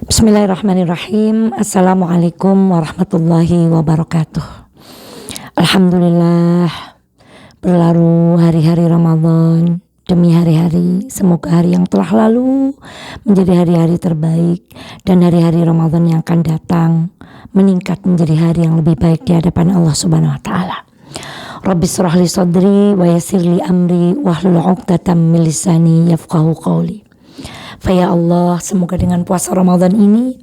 Bismillahirrahmanirrahim. Assalamualaikum warahmatullahi wabarakatuh. Alhamdulillah, berlalu hari-hari Ramadan demi hari-hari. Semoga hari yang telah lalu menjadi hari-hari terbaik dan hari-hari Ramadan yang akan datang meningkat menjadi hari yang lebih baik di hadapan Allah Subhanahu wa taala. Rabbi shrah li sadri wa yassir li amri wahlul 'uqdatam min lisani yafqahu qawli. Ya Allah, semoga dengan puasa Ramadan ini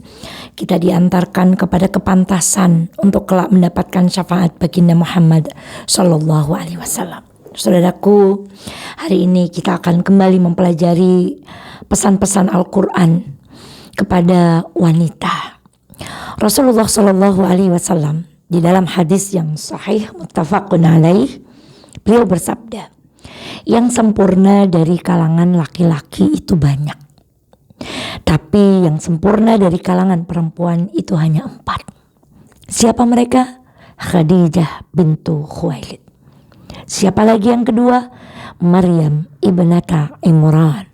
kita diantarkan kepada kepantasan untuk kelak mendapatkan syafaat baginda Muhammad Sallallahu Alaihi Wasallam. Saudaraku, hari ini kita akan kembali mempelajari pesan-pesan Al-Quran kepada wanita. Rasulullah Sallallahu Alaihi Wasallam di dalam hadis yang sahih muttafaqun alaih, beliau bersabda, yang sempurna dari kalangan laki-laki itu banyak, tapi yang sempurna dari kalangan perempuan itu hanya 4. Siapa mereka? Khadijah bintu Khuwailid. Siapa lagi yang kedua? Maryam ibnata Imran.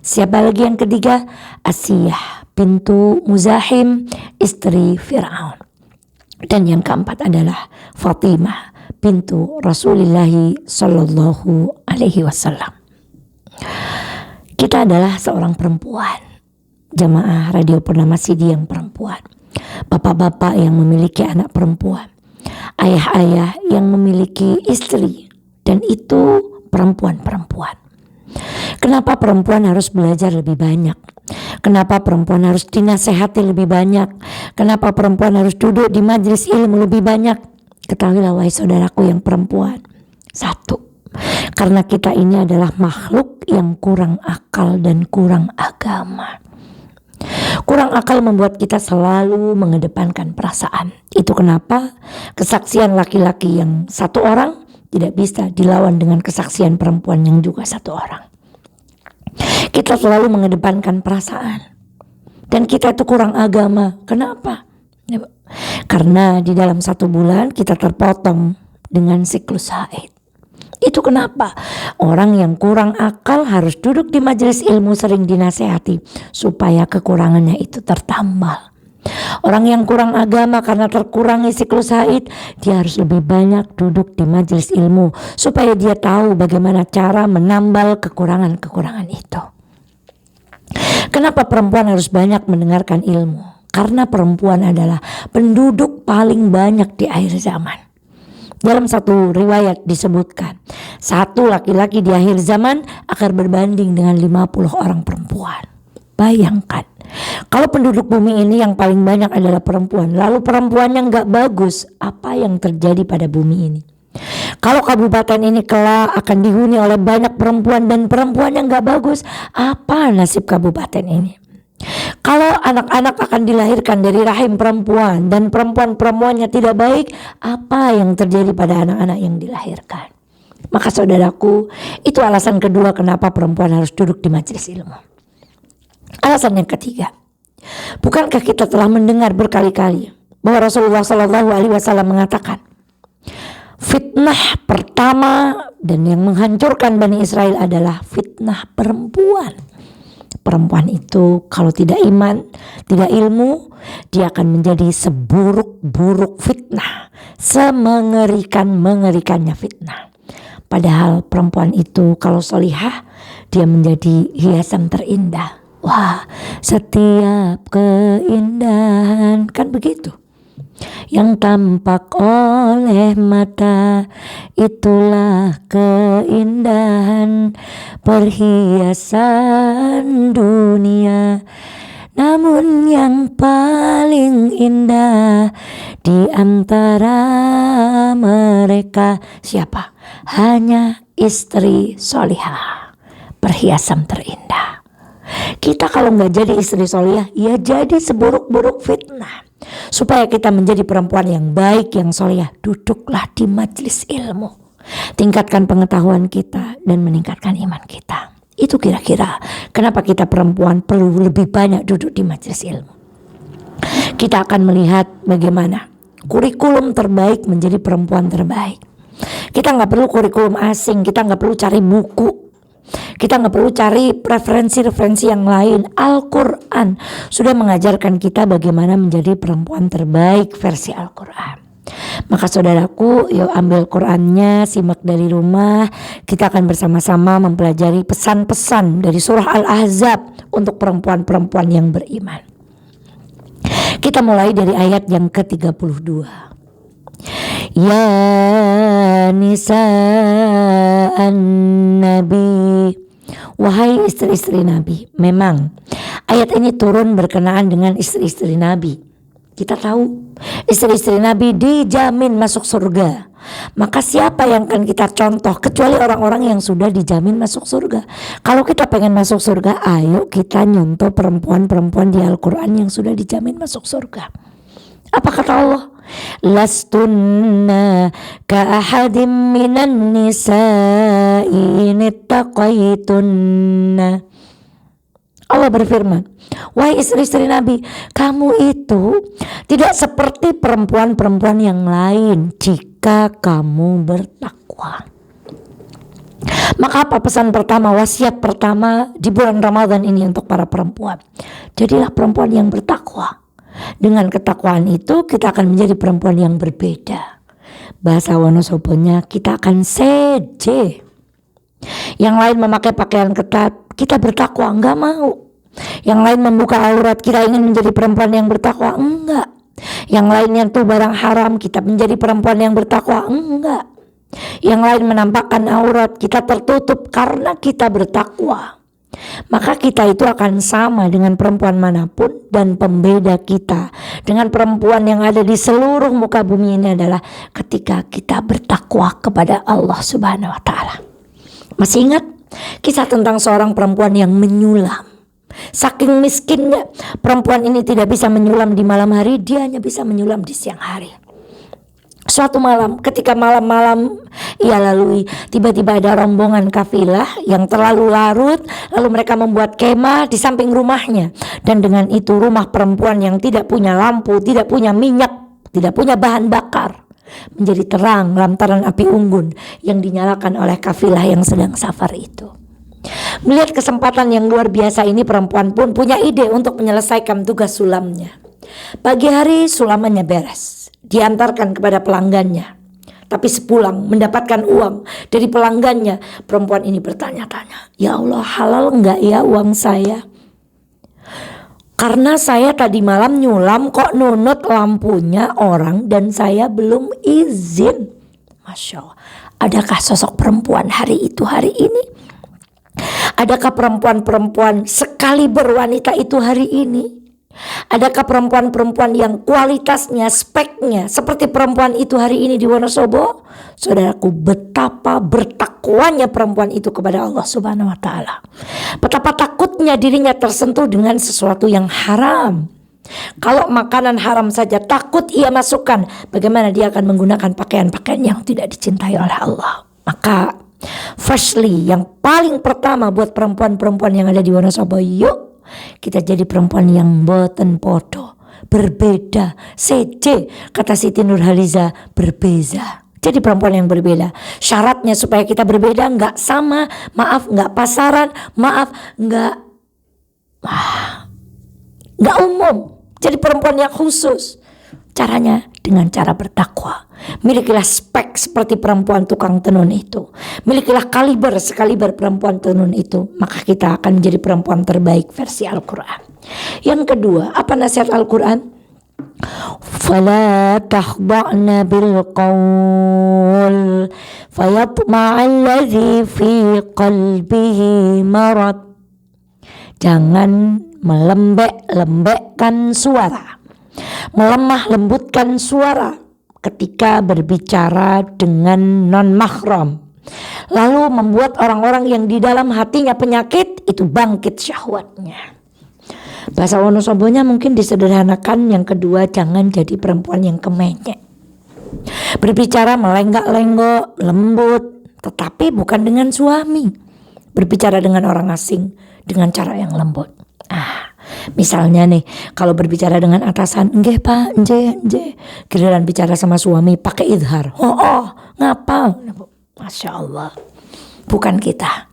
Siapa lagi yang ketiga? Asiyah bintu Muzahim, istri Fir'aun. Dan yang keempat adalah Fatimah bintu Rasulullah Sallallahu Alaihi Wasallam. Kita adalah seorang perempuan, jamaah Radio Purnama Sidi yang perempuan, bapak-bapak yang memiliki anak perempuan, ayah-ayah yang memiliki istri, dan itu perempuan-perempuan. Kenapa perempuan harus belajar lebih banyak? Kenapa perempuan harus dinasehati lebih banyak? Kenapa perempuan harus duduk di majelis ilmu lebih banyak? Ketahuilah wahai saudaraku yang perempuan, satu, karena kita ini adalah makhluk yang kurang akal dan kurang agama. Kurang akal membuat kita selalu mengedepankan perasaan. Itu kenapa kesaksian laki-laki yang satu orang tidak bisa dilawan dengan kesaksian perempuan yang juga satu orang. Kita selalu mengedepankan perasaan. Dan kita itu kurang agama. Kenapa? Karena di dalam 1 bulan kita terpotong dengan siklus haid. Itu kenapa orang yang kurang akal harus duduk di majelis ilmu sering dinasehati supaya kekurangannya itu tertambal. Orang yang kurang agama karena terkurangi siklus haid, dia harus lebih banyak duduk di majelis ilmu supaya dia tahu bagaimana cara menambal kekurangan-kekurangan itu. Kenapa perempuan harus banyak mendengarkan ilmu? Karena perempuan adalah penduduk paling banyak di akhir zaman. Dalam satu riwayat disebutkan, satu laki-laki di akhir zaman akan berbanding dengan 50 orang perempuan. Bayangkan, kalau penduduk bumi ini yang paling banyak adalah perempuan, lalu perempuannya gak bagus, apa yang terjadi pada bumi ini? Kalau kabupaten ini kelak akan dihuni oleh banyak perempuan dan perempuannya gak bagus, apa nasib kabupaten ini? Kalau anak-anak akan dilahirkan dari rahim perempuan dan perempuan-perempuannya tidak baik, apa yang terjadi pada anak-anak yang dilahirkan? Maka saudaraku, itu alasan kedua kenapa perempuan harus duduk di majelis ilmu. Alasan yang ketiga, bukankah kita telah mendengar berkali-kali bahwa Rasulullah Sallallahu Alaihi Wasallam mengatakan, fitnah pertama dan yang menghancurkan Bani Israel adalah fitnah perempuan. Perempuan itu kalau tidak iman, tidak ilmu, dia akan menjadi seburuk-buruk fitnah, semengerikan-mengerikannya fitnah. Padahal perempuan itu kalau solihah, dia menjadi hiasan terindah. Wah, setiap keindahan, kan begitu. Yang tampak oleh mata, itulah keindahan perhiasan dunia. Namun yang paling indah di antara mereka siapa? Hanya istri solihah, perhiasan terindah. Kita kalau gak jadi istri solihah, ya jadi seburuk-buruk fitnah. Supaya kita menjadi perempuan yang baik, yang solihah, duduklah di majelis ilmu. Tingkatkan pengetahuan kita dan meningkatkan iman kita. Itu kira-kira kenapa kita perempuan perlu lebih banyak duduk di majelis ilmu. Kita akan melihat bagaimana kurikulum terbaik menjadi perempuan terbaik. Kita gak perlu kurikulum asing, kita gak perlu cari buku. Kita nggak perlu cari referensi-referensi yang lain. Al-Quran sudah mengajarkan kita bagaimana menjadi perempuan terbaik versi Al-Quran. Maka saudaraku, yuk ambil Qurannya, simak dari rumah. Kita akan bersama-sama mempelajari pesan-pesan dari surah Al-Ahzab untuk perempuan-perempuan yang beriman. Kita mulai dari ayat yang ke-32. Ya nisa'an nabi, wahai istri-istri Nabi. Memang ayat ini turun berkenaan dengan istri-istri Nabi. Kita tahu istri-istri Nabi dijamin masuk surga. Maka siapa yang akan kita contoh kecuali orang-orang yang sudah dijamin masuk surga. Kalau kita pengen masuk surga, ayo kita nyontoh perempuan-perempuan di Al-Quran yang sudah dijamin masuk surga. Apa kata Allah? Lastunna ka'ahadim minan nisa'i inittaqaitunna. Allah berfirman, wahai istri-istri Nabi, kamu itu tidak seperti perempuan-perempuan yang lain jika kamu bertakwa. Maka apa pesan pertama, wasiat pertama di bulan Ramadan ini untuk para perempuan? Jadilah perempuan yang bertakwa. Dengan ketakwaan itu kita akan menjadi perempuan yang berbeda. Bahasa Wonosobonya, kita akan seje. Yang lain memakai pakaian ketat, kita bertakwa, enggak mau. Yang lain membuka aurat, kita ingin menjadi perempuan yang bertakwa, enggak. Yang lain nyentuh barang haram, kita menjadi perempuan yang bertakwa, enggak. Yang lain menampakkan aurat, kita tertutup karena kita bertakwa. Maka kita itu akan sama dengan perempuan manapun, dan pembeda kita dengan perempuan yang ada di seluruh muka bumi ini adalah ketika kita bertakwa kepada Allah Subhanahu wa Ta'ala. Masih ingat kisah tentang seorang perempuan yang menyulam? Saking miskinnya perempuan ini tidak bisa menyulam di malam hari, dia hanya bisa menyulam di siang hari. Suatu malam, ketika malam-malam ia lalui, tiba-tiba ada rombongan kafilah yang terlalu larut, lalu mereka membuat kemah di samping rumahnya. Dan dengan itu rumah perempuan yang tidak punya lampu, tidak punya minyak, tidak punya bahan bakar, menjadi terang lantaran api unggun yang dinyalakan oleh kafilah yang sedang safar itu. Melihat kesempatan yang luar biasa ini, perempuan pun punya ide untuk menyelesaikan tugas sulamnya. Pagi hari sulamannya beres, diantarkan kepada pelanggannya. Tapi sepulang mendapatkan uang dari pelanggannya, perempuan ini bertanya-tanya, ya Allah, halal enggak ya uang saya? Karena saya tadi malam nyulam kok nunut lampunya orang dan saya belum izin. Masya Allah, adakah sosok perempuan hari itu hari ini? Adakah perempuan-perempuan sekaliber wanita itu hari ini? Adakah perempuan-perempuan yang kualitasnya, speknya seperti perempuan itu hari ini di Wonosobo? Saudaraku, betapa bertakwanya perempuan itu kepada Allah Subhanahu wa Ta'ala. Betapa takutnya dirinya tersentuh dengan sesuatu yang haram. Kalau makanan haram saja takut ia masukkan, bagaimana dia akan menggunakan pakaian-pakaian yang tidak dicintai oleh Allah? Maka firstly, yang paling pertama buat perempuan-perempuan yang ada di Wonosobo, yuk kita jadi perempuan yang boten podo, berbeda, seje, kata Siti Nurhaliza, berbeza. Jadi perempuan yang berbeda. Syaratnya supaya kita berbeda, nggak sama, maaf nggak pasaran, maaf nggak umum. Jadi perempuan yang khusus. Caranya dengan cara bertakwa. Milikilah spek seperti perempuan tukang tenun itu. Milikilah kaliber sekaliber perempuan tenun itu. Maka kita akan menjadi perempuan terbaik versi Al-Quran. Yang kedua, apa nasihat Al-Quran? Fala takhda'na bil qawl fayatma'alladzi fi qalbihi marad. Jangan melembek-lembekkan suara, melemah lembutkan suara ketika berbicara dengan non-mahram, lalu membuat orang-orang yang di dalam hatinya penyakit itu bangkit syahwatnya. Bahasa Wonosobonya mungkin disederhanakan. Yang kedua, jangan jadi perempuan yang kemenyek, berbicara melenggak-lenggok, lembut, tetapi bukan dengan suami. Berbicara dengan orang asing dengan cara yang lembut. Misalnya nih, kalau berbicara dengan atasan, nggih Pak, nggih. Giliran bicara sama suami pakai idhar. Oh, ngapa? Masya Allah. Bukan kita.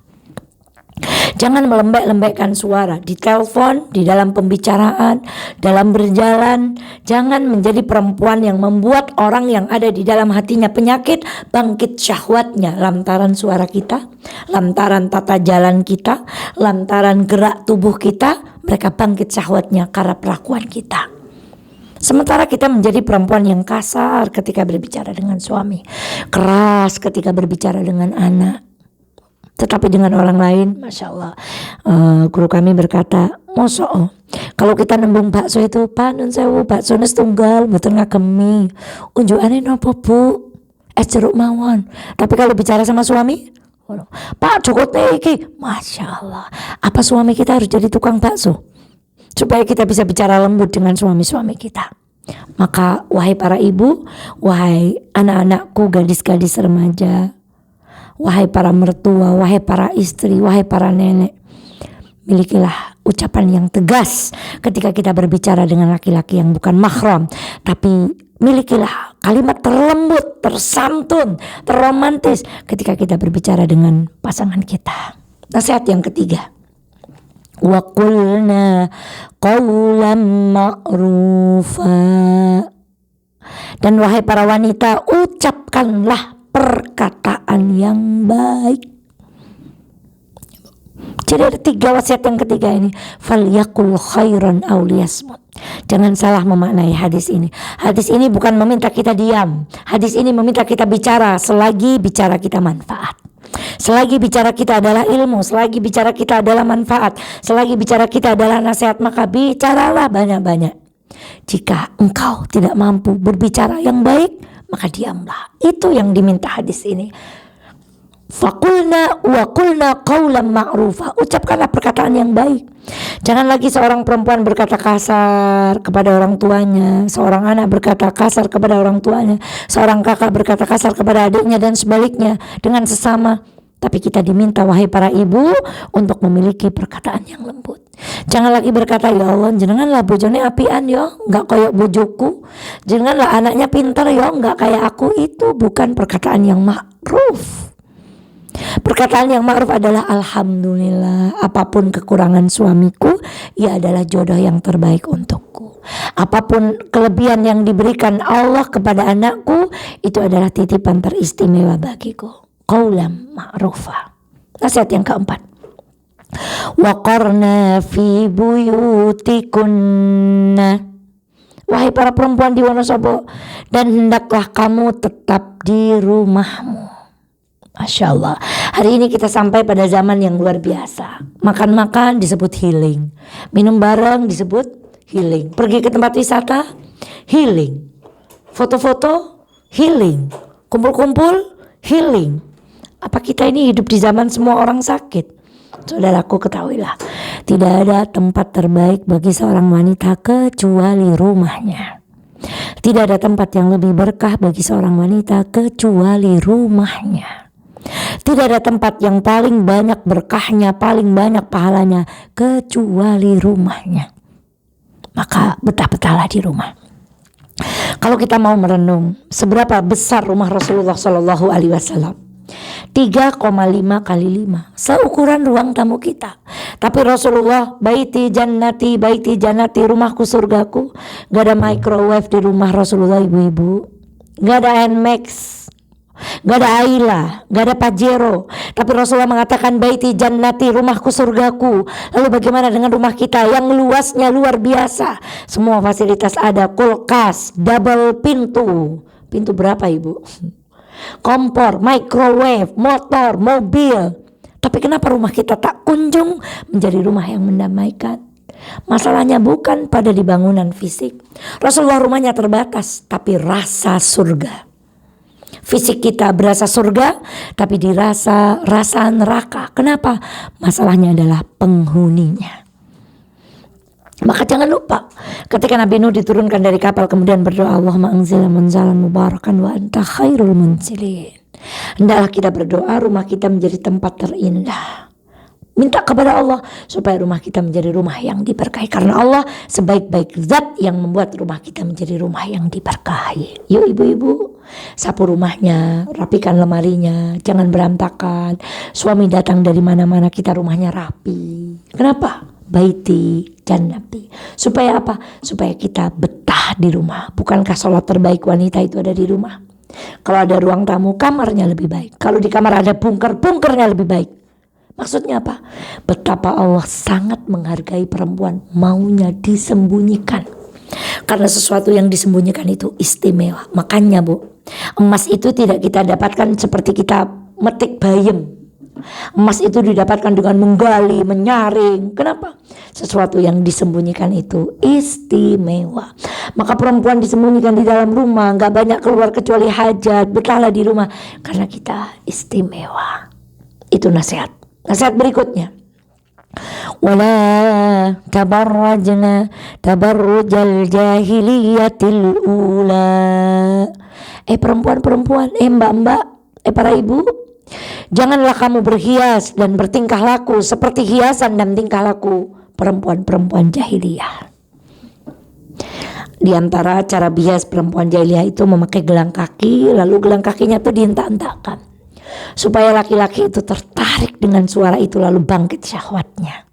Jangan melembek-lembekkan suara di telepon, di dalam pembicaraan, dalam berjalan. Jangan menjadi perempuan yang membuat orang yang ada di dalam hatinya penyakit bangkit syahwatnya lantaran suara kita, lantaran tata jalan kita, lantaran gerak tubuh kita. Mereka bangkit syahwatnya karena perlakuan kita. Sementara kita menjadi perempuan yang kasar ketika berbicara dengan suami, keras ketika berbicara dengan anak. Tetapi dengan orang lain, Masya Allah, guru kami berkata, mosok kalau kita nembung bakso itu, Pak nun sewu bakso tunggal, betul ngagemi, unjukane nopo bu, jeruk mawon. Tapi kalau bicara sama suami, Pak Jokote iki, Masya Allah, apa suami kita harus jadi tukang bakso supaya kita bisa bicara lembut dengan suami-suami kita? Maka wahai para ibu, wahai anak-anakku, gadis-gadis remaja, wahai para mertua, wahai para istri, wahai para nenek, milikilah ucapan yang tegas ketika kita berbicara dengan laki-laki yang bukan mahram. Tapi milikilah kalimat terlembut, tersantun, terromantis ketika kita berbicara dengan pasangan kita. Nasihat yang ketiga, wa qulna qawlan ma'rufa. Dan wahai para wanita, ucapkanlah perkataan yang baik. Jadi ada 3 wasiat yang ketiga ini. Falyakul khairan aw liyasmut. Jangan salah memaknai hadis ini. Hadis ini bukan meminta kita diam. Hadis ini meminta kita bicara selagi bicara kita manfaat. Selagi bicara kita adalah ilmu, selagi bicara kita adalah manfaat, selagi bicara kita adalah nasihat, maka bicaralah banyak-banyak. Jika engkau tidak mampu berbicara yang baik, maka diamlah. Itu yang diminta hadis ini. Faqulna wa qulna qawlan ma'rufa. Ucapkanlah perkataan yang baik. Jangan lagi seorang perempuan berkata kasar kepada orang tuanya, seorang anak berkata kasar kepada orang tuanya, seorang kakak berkata kasar kepada adiknya dan sebaliknya dengan sesama. Tapi kita diminta wahai para ibu untuk memiliki perkataan yang lembut. Jangan lagi berkata, ya Allah jenenganlah bojone apian yo, enggak kayak bojoku. Jenenganlah anaknya pintar yo, enggak kayak aku. Itu bukan perkataan yang ma'ruf. Perkataan yang ma'ruf adalah alhamdulillah, apapun kekurangan suamiku, ia adalah jodoh yang terbaik untukku. Apapun kelebihan yang diberikan Allah kepada anakku, itu adalah titipan teristimewa bagiku. Qaulan ma'rufa. Nasihat yang keempat, waqarna fi buyutikunna. Wahai para perempuan di Wonosobo, dan hendaklah kamu tetap di rumahmu. Masya Allah, hari ini kita sampai pada zaman yang luar biasa. Makan-makan disebut healing, minum bareng disebut healing, pergi ke tempat wisata healing, foto-foto healing, kumpul-kumpul healing. Apa kita ini hidup di zaman semua orang sakit? Saudaraku, ketahuilah, tidak ada tempat terbaik bagi seorang wanita kecuali rumahnya. Tidak ada tempat yang lebih berkah bagi seorang wanita kecuali rumahnya. Tidak ada tempat yang paling banyak berkahnya, paling banyak pahalanya kecuali rumahnya. Maka betah-betahlah di rumah. Kalau kita mau merenung seberapa besar rumah Rasulullah Shallallahu Alaihi Wasallam, 3,5 kali 5 seukuran ruang tamu kita. Tapi Rasulullah, baiti jannati, rumahku surgaku. Gak ada microwave di rumah Rasulullah, ibu-ibu. Gak ada Nmax, gak ada Ayla, gak ada Pajero. Tapi Rasulullah mengatakan baiti jannati, rumahku surgaku. Lalu bagaimana dengan rumah kita yang luasnya luar biasa? Semua fasilitas ada, kulkas, double pintu. Pintu berapa ibu? Kompor, microwave, motor, mobil. Tapi kenapa rumah kita tak kunjung menjadi rumah yang mendamaikan? Masalahnya bukan pada di bangunan fisik. Rasulullah rumahnya terbatas, tapi rasa surga. Fisik kita berasa surga, tapi dirasa rasa neraka. Kenapa? Masalahnya adalah penghuninya. Maka jangan lupa ketika Nabi Nuh diturunkan dari kapal kemudian berdoa, Allahumma anzil munzalan mubarakan wa anta khairul munzilin. Hendaklah kita berdoa rumah kita menjadi tempat terindah, Minta kepada Allah supaya rumah kita menjadi rumah yang diberkahi. Karena Allah sebaik-baik zat yang membuat rumah kita menjadi rumah yang diberkahi. Yuk ibu-ibu, sapu rumahnya, rapikan lemarinya, jangan berantakan. Suami datang dari mana-mana kita rumahnya rapi. Kenapa? Baiti jannati. Supaya apa? Supaya kita betah di rumah. Bukankah sholat terbaik wanita itu ada di rumah? Kalau ada ruang tamu, kamarnya lebih baik. Kalau di kamar ada bunker, bunkernya lebih baik. Maksudnya apa? Betapa Allah sangat menghargai perempuan, maunya disembunyikan. Karena sesuatu yang disembunyikan itu istimewa. Makanya Bu, emas itu tidak kita dapatkan seperti kita metik bayam. Emas itu didapatkan dengan menggali, menyaring. Kenapa? Sesuatu yang disembunyikan itu istimewa. Maka perempuan disembunyikan di dalam rumah, gak banyak keluar kecuali hajat, betahlah di rumah. Karena kita istimewa. Itu nasihat. Nasihat berikutnya, wala tabarrajna tabarrujal jahiliyatil ula. Perempuan-perempuan, mbak-mbak, para ibu, janganlah kamu berhias dan bertingkah laku seperti hiasan dan tingkah laku perempuan-perempuan jahiliyah. Di antara cara bias perempuan jahiliyah itu memakai gelang kaki, lalu gelang kakinya itu dihentak-hentakkan supaya laki-laki itu tertarik dengan suara itu lalu bangkit syahwatnya.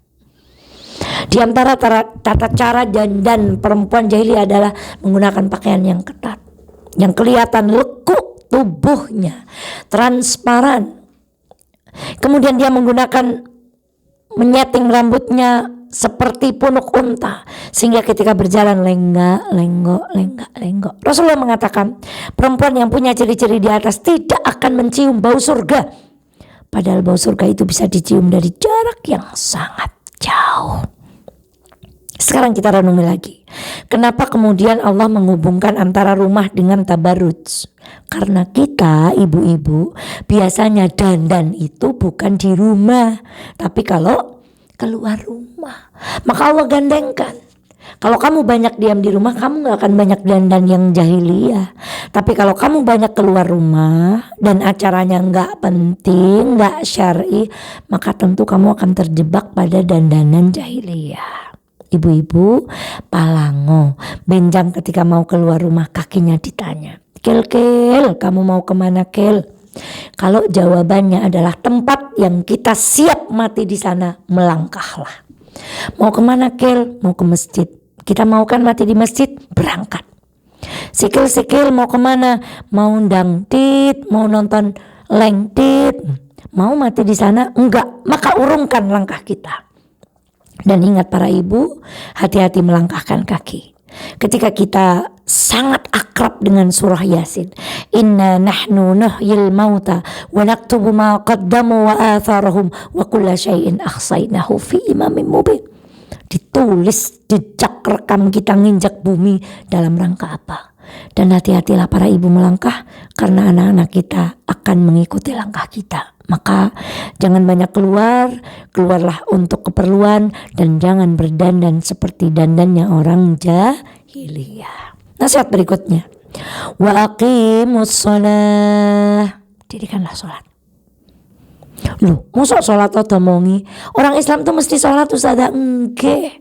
Di antara tata cara dandan perempuan jahiliyah adalah menggunakan pakaian yang ketat, yang kelihatan lekuk tubuhnya, transparan. Kemudian dia menggunakan menyeting rambutnya seperti punuk unta sehingga ketika berjalan lenggak. Rasulullah mengatakan perempuan yang punya ciri-ciri di atas tidak akan mencium bau surga, padahal bau surga itu bisa dicium dari jarak yang sangat jauh. Sekarang kita renungi lagi, kenapa kemudian Allah menghubungkan antara rumah dengan tabarruj? Karena kita ibu-ibu biasanya dandan itu bukan di rumah, tapi kalau keluar rumah. Maka Allah gandengkan. Kalau kamu banyak diam di rumah, kamu gak akan banyak dandan yang jahiliyah. Tapi kalau kamu banyak keluar rumah dan acaranya gak penting, gak syar'i, maka tentu kamu akan terjebak pada dandanan jahiliyah. Ibu-ibu, palango, benjang ketika mau keluar rumah kakinya ditanya, Kel, kamu mau kemana Kel? Kalau jawabannya adalah tempat yang kita siap mati di sana, melangkahlah. Mau kemana Kel? Mau ke masjid. Kita mau kan mati di masjid? Berangkat. Sikil mau kemana? Mau dangtit, mau nonton lengtit, mau mati di sana? Enggak. Maka urungkan langkah kita. Dan ingat para ibu, hati-hati melangkahkan kaki. Ketika kita sangat akrab dengan surah Yasin, inna nahnu nuhyil mauta wa naktubu ma qaddamu wa atharahum wa kulla syai'in ahsaynahu fi imamin mubin. Ditulis jejak rekam kita nginjak bumi dalam rangka apa? Dan hati-hatilah para ibu melangkah, karena anak-anak kita akan mengikuti langkah kita. Maka jangan banyak keluarlah untuk keperluan, dan jangan berdandan seperti dandannya orang jahiliyah. Nasihat berikutnya, wa aqimus shalah, dirikanlah sholat. Loh, masa sholat atau mongi? Orang Islam tuh mesti sholat ustazah? Enggak.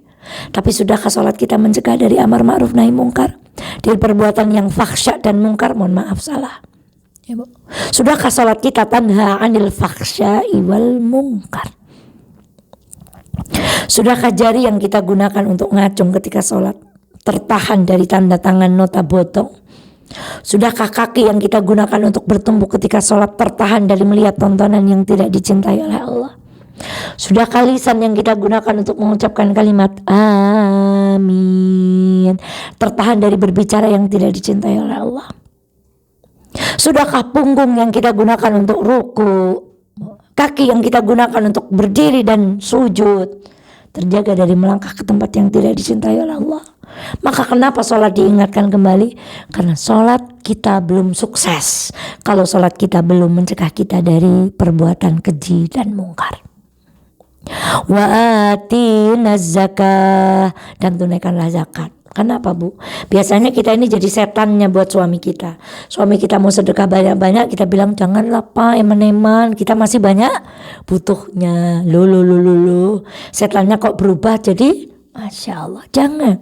Tapi sudahkah sholat kita mencegah dari amar ma'ruf nahi mungkar, dari perbuatan yang fahsya dan mungkar? Mohon maaf salah. Ya, Bu. Sudahkah sholat kita tanha anil fakhsya'i wal mungkar? Sudahkah jari yang kita gunakan untuk ngacung ketika sholat tertahan dari tanda tangan nota botong? Sudahkah kaki yang kita gunakan untuk bertumbuk ketika sholat tertahan dari melihat tontonan yang tidak dicintai oleh Allah? Sudahkah lisan yang kita gunakan untuk mengucapkan kalimat amin tertahan dari berbicara yang tidak dicintai oleh Allah? Sudahkah punggung yang kita gunakan untuk ruku, kaki yang kita gunakan untuk berdiri dan sujud terjaga dari melangkah ke tempat yang tidak dicintai oleh Allah? Maka kenapa sholat diingatkan kembali? Karena sholat kita belum sukses kalau sholat kita belum mencegah kita dari perbuatan keji dan mungkar. Wa atinaz zakah, dan tunaikanlah zakat. Kenapa Bu? Biasanya kita ini jadi setannya buat suami kita. Suami kita mau sedekah banyak-banyak, kita bilang janganlah Pak, eman-eman, kita masih banyak butuhnya. Lo. Setelahnya kok berubah jadi Masya Allah. Jangan.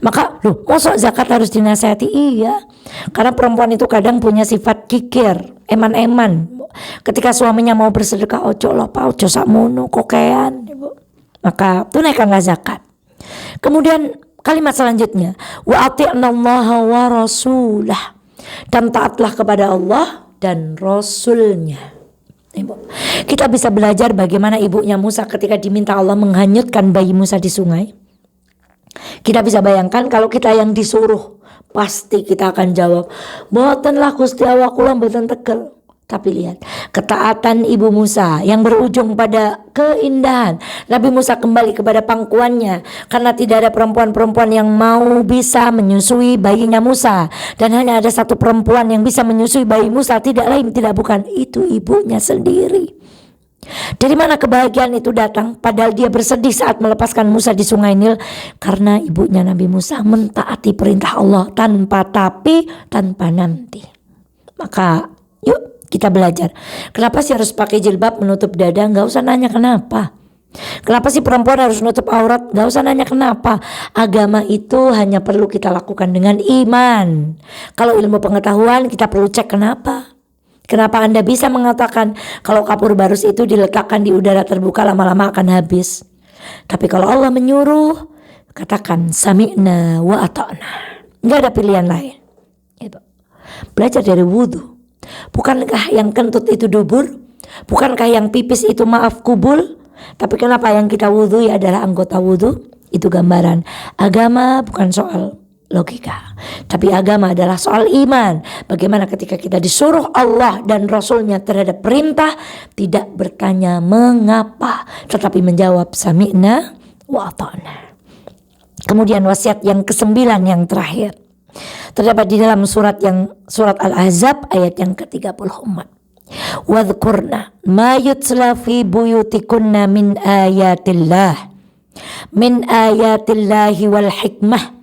Maka masa zakat harus dinasihati? Iya. Karena perempuan itu kadang punya sifat kikir, eman-eman. Ketika suaminya mau bersedekah, ojo loh pak, ojo sakmono, kokean. Maka tunaikanlah zakat. Kemudian kalimat selanjutnya, wa ati'nallaha wa rasulah, dan taatlah kepada Allah dan Rasulnya. Kita bisa belajar bagaimana ibunya Musa ketika diminta Allah menghanyutkan bayi Musa di sungai. Kita bisa bayangkan kalau kita yang disuruh, pasti kita akan jawab, botenlah Gusti Allah kula mboten tegel. Tapi lihat, ketaatan ibu Musa yang berujung pada keindahan. Nabi Musa kembali kepada pangkuannya karena tidak ada perempuan-perempuan yang mau bisa menyusui bayinya Musa. Dan hanya ada satu perempuan yang bisa menyusui bayi Musa, tidak lain tidak bukan, itu ibunya sendiri. Dari mana kebahagiaan itu datang? Padahal dia bersedih saat melepaskan Musa di sungai Nil, karena ibunya Nabi Musa mentaati perintah Allah tanpa tapi, tanpa nanti. Maka yuk kita belajar. Kenapa sih harus pakai jilbab menutup dada? Gak usah nanya kenapa. Kenapa sih perempuan harus nutup aurat? Gak usah nanya kenapa. Agama itu hanya perlu kita lakukan dengan iman. Kalau ilmu pengetahuan kita perlu cek kenapa. Kenapa Anda bisa mengatakan kalau kapur barus itu diletakkan di udara terbuka lama-lama akan habis? Tapi kalau Allah menyuruh, katakan sami'na wa ata'na. Gak ada pilihan lain. Belajar dari wudhu. Bukankah yang kentut itu dubur? Bukankah yang pipis itu maaf kubul? Tapi kenapa yang kita wudhu adalah anggota wudhu? Itu gambaran agama bukan soal logika, tapi agama adalah soal iman. Bagaimana ketika kita disuruh Allah dan Rasulnya terhadap perintah, tidak bertanya mengapa, tetapi menjawab sami'na wa ata'na. Kemudian wasiat yang ke-9 yang terakhir terdapat di dalam surat Al-Ahzab ayat yang ke-34. Wadhkurna ma yutla fi buyutikunna min ayatillahi wal hikmah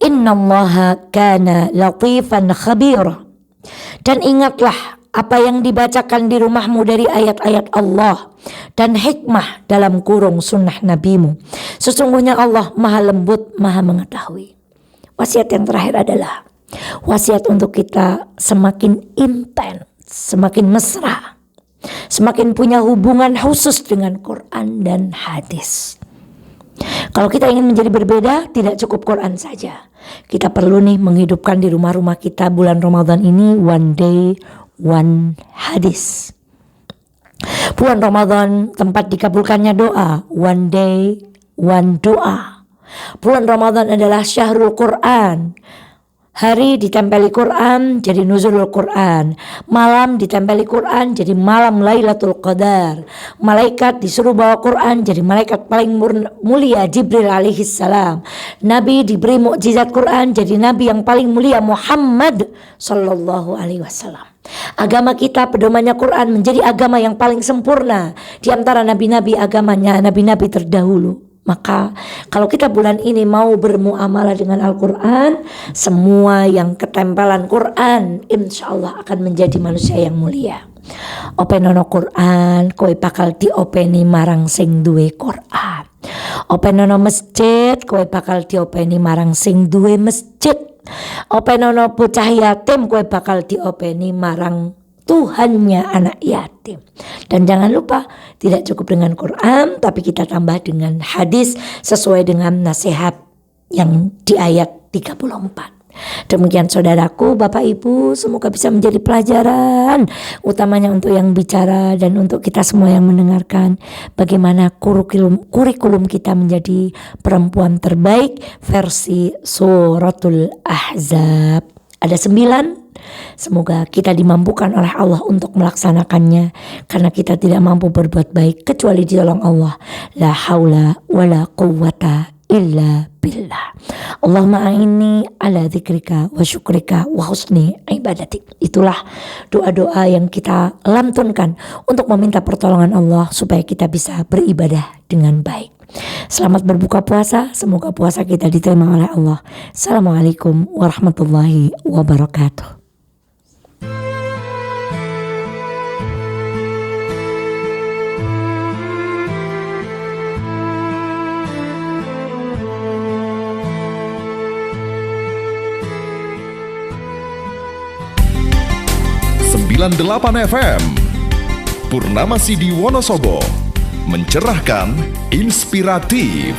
innallaha kana latifan khabira. Dan ingatlah apa yang dibacakan di rumahmu dari ayat-ayat Allah dan hikmah dalam kurung sunnah nabimu. Sesungguhnya Allah maha lembut, maha mengetahui. Wasiat yang terakhir adalah wasiat untuk kita semakin intens, semakin mesra, semakin punya hubungan khusus dengan Quran dan hadis. Kalau kita ingin menjadi berbeda, tidak cukup Quran saja. Kita perlu menghidupkan di rumah-rumah kita bulan Ramadan ini one day, one hadis. Bulan Ramadan tempat dikabulkannya doa, one day, one doa. Bulan Ramadan adalah syahrul Quran. Hari ditempeli Quran jadi nuzulul Quran. Malam ditempeli Quran jadi malam Lailatul Qadar. Malaikat disuruh bawa Quran jadi malaikat paling mulia Jibril alaihi salam. Nabi diberi mukjizat Quran jadi nabi yang paling mulia Muhammad sallallahu alaihi wasallam. Agama kita pedomannya Quran menjadi agama yang paling sempurna di antara nabi-nabi, agamanya nabi-nabi terdahulu. Maka kalau kita bulan ini mau bermuamalah dengan Al-Quran, semua yang ketempelan Quran insya Allah akan menjadi manusia yang mulia. Openono Quran kowe bakal diopeni marang sing duwe Quran. Openono masjid kowe bakal diopeni marang sing duwe masjid. Openono bocah yatim kowe bakal diopeni marang Tuhannya anak yatim. Dan jangan lupa, tidak cukup dengan Quran, tapi kita tambah dengan hadis sesuai dengan nasihat yang di ayat 34. Demikian saudaraku, Bapak Ibu, semoga bisa menjadi pelajaran utamanya untuk yang bicara dan untuk kita semua yang mendengarkan, bagaimana kurikulum kita menjadi perempuan terbaik versi suratul Ahzab. Ada 9. Semoga kita dimampukan oleh Allah untuk melaksanakannya, karena kita tidak mampu berbuat baik kecuali ditolong Allah. La haula wala quwwata illa billah. Allahumma a'inni ala dzikrika wa syukrika wa husni ibadatik. Itulah doa-doa yang kita lantunkan untuk meminta pertolongan Allah supaya kita bisa beribadah dengan baik. Selamat berbuka puasa, semoga puasa kita diterima oleh Allah. Assalamualaikum warahmatullahi wabarakatuh. 98 FM. Purnama Sidi Wonosobo, mencerahkan, inspiratif.